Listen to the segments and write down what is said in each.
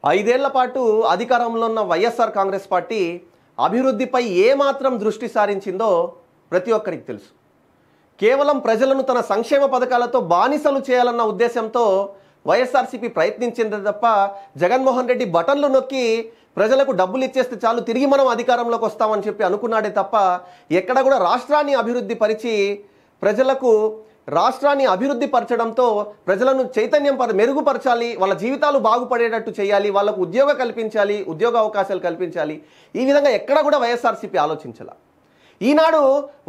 ఐదేళ్ల పాటు అధికారంలో ఉన్న వైఎస్ఆర్ కాంగ్రెస్ పార్టీ అభివృద్ధిపై ఏమాత్రం దృష్టి సారించిందో ప్రతి ఒక్కరికి తెలుసు. కేవలం ప్రజలను తన సంక్షేమ పథకాలతో బానిసలు చేయాలన్న ఉద్దేశంతో వైఎస్ఆర్సీపీ ప్రయత్నించింది తప్ప జగన్మోహన్ రెడ్డి బటన్లు నొక్కి ప్రజలకు డబ్బులు ఇచ్చేస్తే చాలు తిరిగి మనం అధికారంలోకి వస్తామని చెప్పి అనుకున్నాడే తప్ప ఎక్కడ కూడా రాష్ట్రాన్ని అభివృద్ధి పరిచి ప్రజలకు రాష్ట్రాన్ని అభివృద్ధి పరచడంతో ప్రజలను చైతన్యం మెరుగుపరచాలి, వాళ్ళ జీవితాలు బాగుపడేటట్టు చేయాలి, వాళ్ళకు ఉద్యోగ కల్పించాలి, ఉద్యోగ అవకాశాలు కల్పించాలి, ఈ విధంగా ఎక్కడ కూడా వైఎస్ఆర్సీపీ ఆలోచించాల. ఈనాడు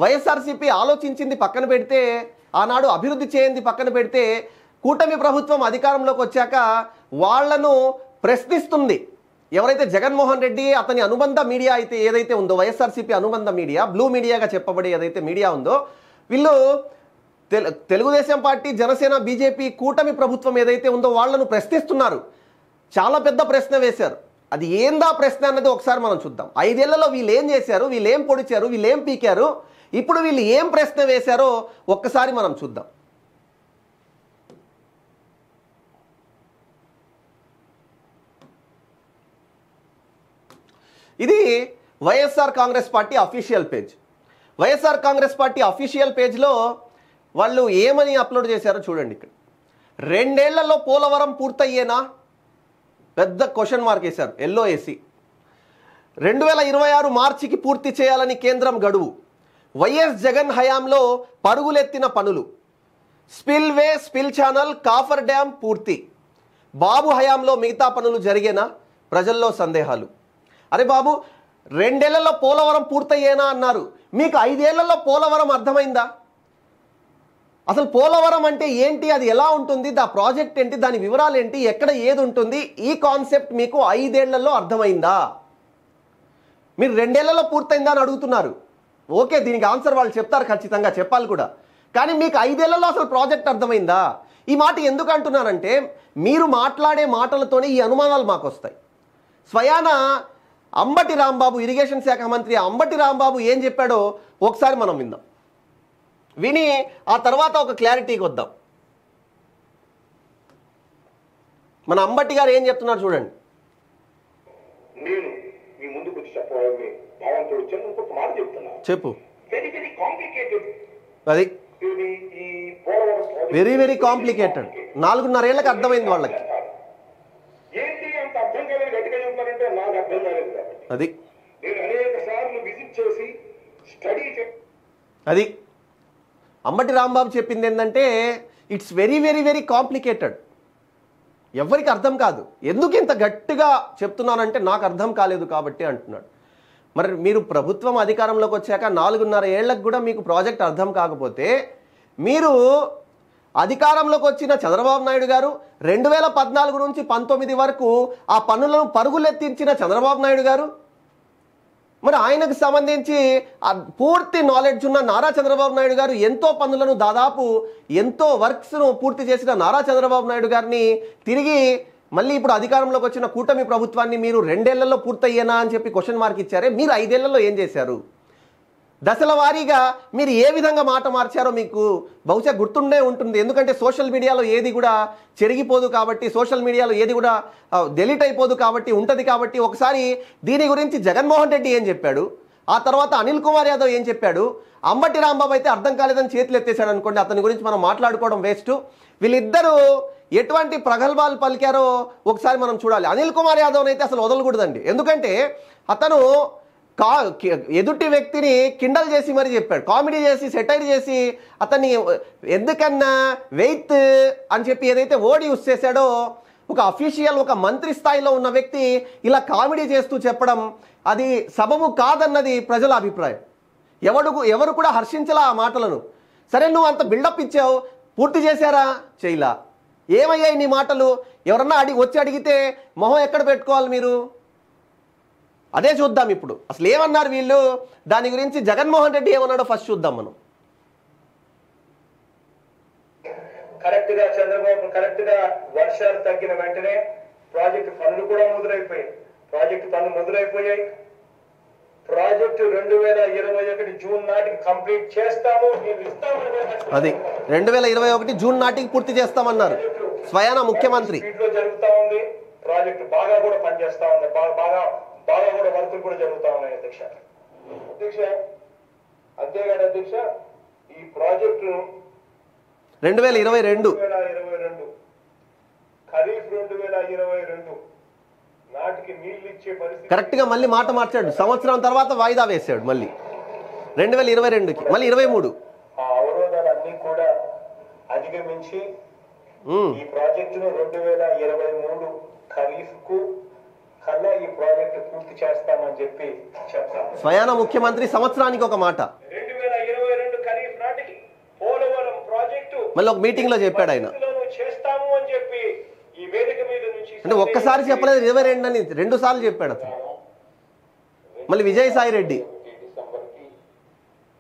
వైఎస్ఆర్సీపీ ఆలోచించింది పక్కన పెడితే, ఆనాడు అభివృద్ధి చేయింది పక్కన పెడితే, కూటమి ప్రభుత్వం అధికారంలోకి వచ్చాక వాళ్లను ప్రశ్నిస్తుంది. ఎవరైతే జగన్మోహన్ రెడ్డి అతని అనుబంధ మీడియా అయితే ఏదైతే ఉందో, వైఎస్ఆర్సీపీ అనుబంధ మీడియా, బ్లూ మీడియాగా చెప్పబడే ఏదైతే మీడియా ఉందో, వీళ్ళు తెలుగుదేశం పార్టీ, జనసేన, బీజేపీ కూటమి ప్రభుత్వం ఏదైతే ఉందో వాళ్లను ప్రశ్నిస్తున్నారు. చాలా పెద్ద ప్రశ్న వేశారు. అది ఏందా ప్రశ్న అన్నది ఒకసారి మనం చూద్దాం. 5 ఏళ్లలో వీళ్ళు ఏం చేశారు, వీళ్ళు ఏం పొడిచారు, వీళ్ళు ఏం పీకారు, ఇప్పుడు వీళ్ళు ఏం ప్రశ్న వేశారో ఒక్కసారి మనం చూద్దాం. ఇది YSR Congress party official page. YSR Congress party official పేజ్లో వాళ్ళు ఏమని అప్లోడ్ చేశారో చూడండి. ఇక్కడ 2 ఏళ్లలో పోలవరం పూర్తయ్యేనా, పెద్ద క్వశ్చన్ మార్క్ వేశారు, ఎల్లో వేసి. 2026 మార్చికి పూర్తి చేయాలని కేంద్రం గడువు. వైఎస్ జగన్ హయాంలో పరుగులెత్తిన పనులు. Spillway, spill channel, coffer dam పూర్తి. బాబు హయాంలో మిగతా పనులు జరిగేనా? ప్రజల్లో సందేహాలు. అరే బాబు, 2 ఏళ్లలో పోలవరం పూర్తయ్యేనా అన్నారు. మీకు 5 ఏళ్లలో పోలవరం అర్థమైందా? అసలు పోలవరం అంటే ఏంటి, అది ఎలా ఉంటుంది, దా ప్రాజెక్ట్ ఏంటి, దాని వివరాలు ఏంటి, ఎక్కడ ఏది ఉంటుంది, ఈ కాన్సెప్ట్ మీకు 5 ఏళ్లలో అర్థమైందా? మీరు 2 ఏళ్లలో పూర్తయిందా అని అడుగుతున్నారు. ఓకే, దీనికి ఆన్సర్ వాళ్ళు చెప్తారు, ఖచ్చితంగా చెప్పాలి కూడా. కానీ మీకు 5 ఏళ్లలో అసలు ప్రాజెక్ట్ అర్థమైందా? ఈ మాట ఎందుకు అంటున్నానంటే, మీరు మాట్లాడే మాటలతోనే ఈ అనుమానాలు మాకు వస్తాయి. స్వయాన అంబటి రాంబాబు, ఇరిగేషన్ శాఖ మంత్రి అంబటి రాంబాబు ఏం చెప్పాడో ఒకసారి మనం విందాం. విని ఆ తర్వాత ఒక క్లారిటీకి వద్దాం. మన అంబటి గారు ఏం చెప్తున్నారు చూడండి. నేను మీ ముందుకు చెప్పాలని భావంతో వచ్చాను. ఇంకొక మాట చెప్తున్నా, చెప్పు. Very very complicated. అది ఈ పోలవరం వెరీ వెరీ కాంప్లికేటెడ్. 4.5 ఏళ్ళకి అర్థమైంది వాళ్ళకి. ఏంటి అంత అర్థం కాలేదు గట్టిగా చెప్తారంటే నాకు అర్థం కాలేదు. కాబట్టి అది నేను అనేక సార్లు విజిట్ చేసి స్టడీ అది అంబటి రాంబాబు చెప్పింది ఏంటంటే, it's very very very complicated. ఎవరికి అర్థం కాదు. ఎందుకు ఇంత గట్టిగా చెప్తున్నానంటే నాకు అర్థం కాలేదు కాబట్టి అంటున్నాడు. మరి మీరు ప్రభుత్వం అధికారంలోకి వచ్చాక 4.5 ఏళ్లకు కూడా మీకు ప్రాజెక్ట్ అర్థం కాకపోతే, మీరు అధికారంలోకి వచ్చిన చంద్రబాబు నాయుడు గారు 2014 నుంచి 19 వరకు ఆ పనులను పరుగులెత్తించిన చంద్రబాబు నాయుడు గారు, మరి ఆయనకు సంబంధించి పూర్తి నాలెడ్జ్ ఉన్న నారా చంద్రబాబు నాయుడు గారు ఎంతో పనులను, దాదాపు ఎంతో వర్క్స్ను పూర్తి చేసిన నారా చంద్రబాబు నాయుడు గారిని తిరిగి మళ్ళీ ఇప్పుడు అధికారంలోకి వచ్చిన కూటమి ప్రభుత్వాన్ని మీరు 2 ఏళ్లలో పూర్తయ్యేనా అని చెప్పి క్వశ్చన్ మార్క్ ఇచ్చారే, మీరు 5 ఏళ్లలో ఏం చేశారు? దశల వారీగా మీరు ఏ విధంగా మాట మార్చారో మీకు బహుశా గుర్తుండే ఉంటుంది. ఎందుకంటే సోషల్ మీడియాలో ఏది కూడా చెరిగిపోదు కాబట్టి, సోషల్ మీడియాలో ఏది కూడా డెలీట్ అయిపోదు కాబట్టి, ఉంటుంది కాబట్టి, ఒకసారి దీని గురించి జగన్మోహన్ రెడ్డి ఏం చెప్పాడు, ఆ తర్వాత అనిల్ కుమార్ యాదవ్ ఏం చెప్పాడు, అంబటి రాంబాబు అయితే అర్థం కాలేదని చేతులు ఎత్తేసాడు అనుకోండి, అతని గురించి మనం మాట్లాడుకోవడం వేస్ట్. వీళ్ళిద్దరూ ఎటువంటి ప్రగల్భాలు పలికారో ఒకసారి మనం చూడాలి. అనిల్ కుమార్ యాదవ్ అయితే అసలు వదలకూడదండి. ఎందుకంటే అతను ఎదుటి వ్యక్తిని కిండల్ చేసి మరి చెప్పాడు, కామెడీ చేసి, సెటైర్ చేసి, అతన్ని ఎందుకన్నా వెయిత్ అని చెప్పి ఏదైతే వర్డ్ యూస్ చేశాడో, ఒక అఫీషియల్, ఒక మంత్రి స్థాయిలో ఉన్న వ్యక్తి ఇలా కామెడీ చేస్తూ చెప్పడం అది సబబు కాదన్నది ప్రజల అభిప్రాయం. ఎవరు కూడా హర్షించలా ఆ మాటలను. సరే, నువ్వు అంత బిల్డప్ ఇచ్చావు, పూర్తి చేశారా? చేయలా. ఏమయ్యాయి నీ మాటలు? ఎవరన్నా వచ్చి అడిగితే మొహం ఎక్కడ పెట్టుకోవాలి మీరు? అదే చూద్దాం ఇప్పుడు. అసలు ఏమన్నారు వీళ్ళు, దాని గురించి జగన్మోహన్ రెడ్డి ఏమన్నాడో ఫస్ట్ చూద్దాం మనం. కరెక్ట్ గా చంద్రబాబు కరెక్ట్ గా వర్షాలు తగ్గిన వెంటనే ప్రాజెక్టు పనులు కూడా మొదలైపోయాయి. ప్రాజెక్టు ప్రాజెక్టు 2021 జూన్ నాటికి కంప్లీట్ చేస్తాము. అది 2021 జూన్ నాటికి పూర్తి చేస్తామన్నారు స్వయాన ముఖ్యమంత్రి. జరుగుతా ఉంది. ప్రాజెక్టు బాగా కూడా పనిచేస్తా ఉంది, బాగా కూడా వర్కులు కూడా జరుగుతా ఉన్నాయి అధ్యక్ష. అంతేగాని అధ్యక్ష, ఈ ప్రాజెక్టు 2022 ఖరీఫ్ 2022 నాటికి నీళ్లు ఇచ్చే పరిస్థితి కరెక్ట్ గా మళ్ళీ మాట మార్చాడు. సంవత్సరం తర్వాత వాయిదా వేసాడు మళ్ళీ 2022కి, మళ్ళీ 23. ఆ అవరోధాలన్నీ కూడా అధిగమించి ఈ ప్రాజెక్టును 2023 ఖరీఫ్ కు కల్లా ఈ ప్రాజెక్టు పూర్తి చేస్తామని చెప్పి చెప్తాం. స్వయాన ముఖ్యమంత్రి సంవత్సరానికి ఒక మాట 2022 ఖరీఫ్ నాటికి పోలవరం ప్రాజెక్టు మళ్ళీ ఒక మీటింగ్ లో చెప్పాడు ఆయన. చేస్తాము అని చెప్పి ఈ వేదిక మీద నుంచి అంటే ఒక్కసారి చెప్పలేదు, 22 అని 2 సార్లు చెప్పాడు అతను. మళ్ళీ విజయసాయి రెడ్డి డిసెంబర్కి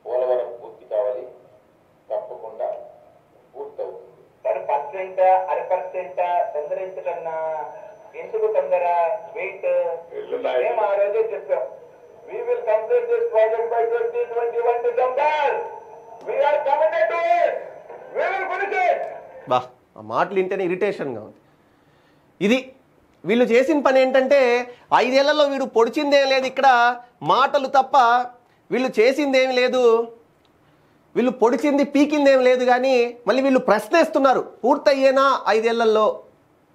పోలవరం పూర్తి కావాలి, తప్పకుండా పూర్తవుతుంది. 1% 1% తొందరించకన్నా ఎందుకు తొందర వెయిట్ మేము ఆ రోజే చెప్పాం. We will complete this project by 2021 December. We are committed to it. We will finish it. బా ఆ మాటలు వింటేనే ఇరిటేషన్గా ఉంది. ఇది వీళ్ళు చేసిన పని ఏంటంటే 5 ఏళ్లలో వీడు పొడిచిందేం లేదు, ఇక్కడ మాటలు తప్ప వీళ్ళు చేసిందేమి లేదు, వీళ్ళు పొడిచింది పీకిందేం లేదు. కానీ మళ్ళీ వీళ్ళు ప్రశ్నిస్తున్నారు, పూర్తయ్యేనా 5 ఏళ్లలో,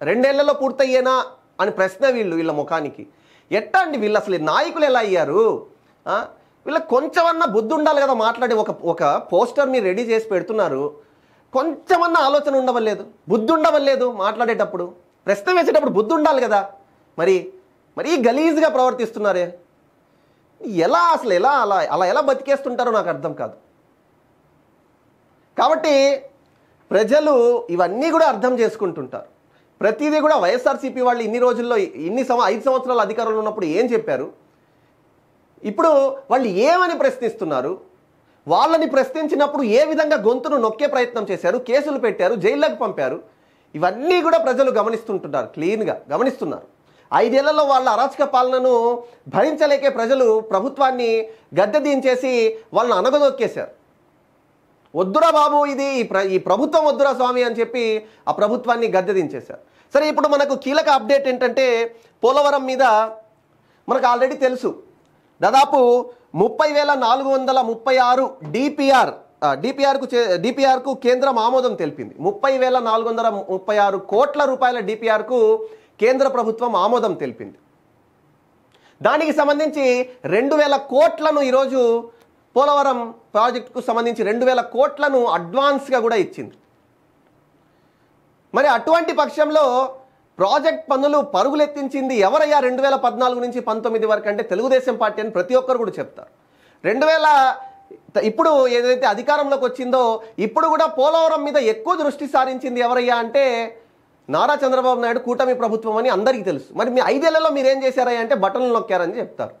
2 ఏళ్లలో పూర్తయ్యేనా అని ప్రశ్న వీళ్ళ ముఖానికి. ఎట్టా అండి వీళ్ళు అసలు నాయకులు ఎలా అయ్యారు? వీళ్ళకి కొంచెమన్నా బుద్ధి ఉండాలి కదా. మాట్లాడి ఒక పోస్టర్ మీరు రెడీ చేసి పెడుతున్నారు, కొంచెమన్నా ఆలోచన ఉండవలేదు, బుద్ధి ఉండవలేదు. మాట్లాడేటప్పుడు ప్రశ్న వేసేటప్పుడు బుద్ధి ఉండాలి కదా. మరీ గలీజ్గా ప్రవర్తిస్తున్నారే. ఎలా అసలు అలా ఎలా బతికేస్తుంటారో నాకు అర్థం కాదు. కాబట్టి ప్రజలు ఇవన్నీ కూడా అర్థం చేసుకుంటుంటారు. ప్రతిదీ కూడా వైఎస్ఆర్సీపీ వాళ్ళు ఇన్ని రోజుల్లో 5 సంవత్సరాల అధికారంలో ఉన్నప్పుడు ఏం చెప్పారు, ఇప్పుడు వాళ్ళు ఏమని ప్రశ్నిస్తున్నారు, వాళ్ళని ప్రశ్నించినప్పుడు ఏ విధంగా గొంతును నొక్కే ప్రయత్నం చేశారు, కేసులు పెట్టారు, జైల్లోకి పంపారు. ఇవన్నీ కూడా ప్రజలు గమనిస్తుంటున్నారు, క్లీన్గా గమనిస్తున్నారు. 5 ఏళ్లలో వాళ్ళ అరాచక పాలనను భరించలేకే ప్రజలు ప్రభుత్వాన్ని గద్దె దించేసి వాళ్ళని అనగదొక్కేశారు. వద్దురా బాబు, ఈ ప్రభుత్వం వద్దురా స్వామి అని చెప్పి ఆ ప్రభుత్వాన్ని గద్దె దించేశారు. సరే, ఇప్పుడు మనకు కీలక అప్డేట్ ఏంటంటే పోలవరం మీద మనకు ఆల్రెడీ తెలుసు, దాదాపు 30,436 డిపిఆర్కు కేంద్రం ఆమోదం తెలిపింది. 30,436 కోట్ల రూపాయల డిపిఆర్కు కేంద్ర ప్రభుత్వం ఆమోదం తెలిపింది. దానికి సంబంధించి 2,000 కోట్లను ఈరోజు పోలవరం ప్రాజెక్టుకు సంబంధించి 2,000 కోట్లను అడ్వాన్స్గా కూడా ఇచ్చింది. మరి అటువంటి పక్షంలో ప్రాజెక్ట్ పనులు పరుగులెత్తించింది ఎవరయ్యా 2014 నుంచి 19 వరకు అంటే తెలుగుదేశం పార్టీ అని ప్రతి ఒక్కరు కూడా చెప్తారు. 2000 ఇప్పుడు ఏదైతే అధికారంలోకి వచ్చిందో ఇప్పుడు కూడా పోలవరం మీద ఎక్కువ దృష్టి సారించింది ఎవరయ్యా అంటే నారా చంద్రబాబు నాయుడు కూటమి ప్రభుత్వం అని అందరికీ తెలుసు. మరి మీ 5 ఏళ్లలో మీరేం చేశారయ్యా అంటే బటన్లు నొక్కారని చెప్తారు.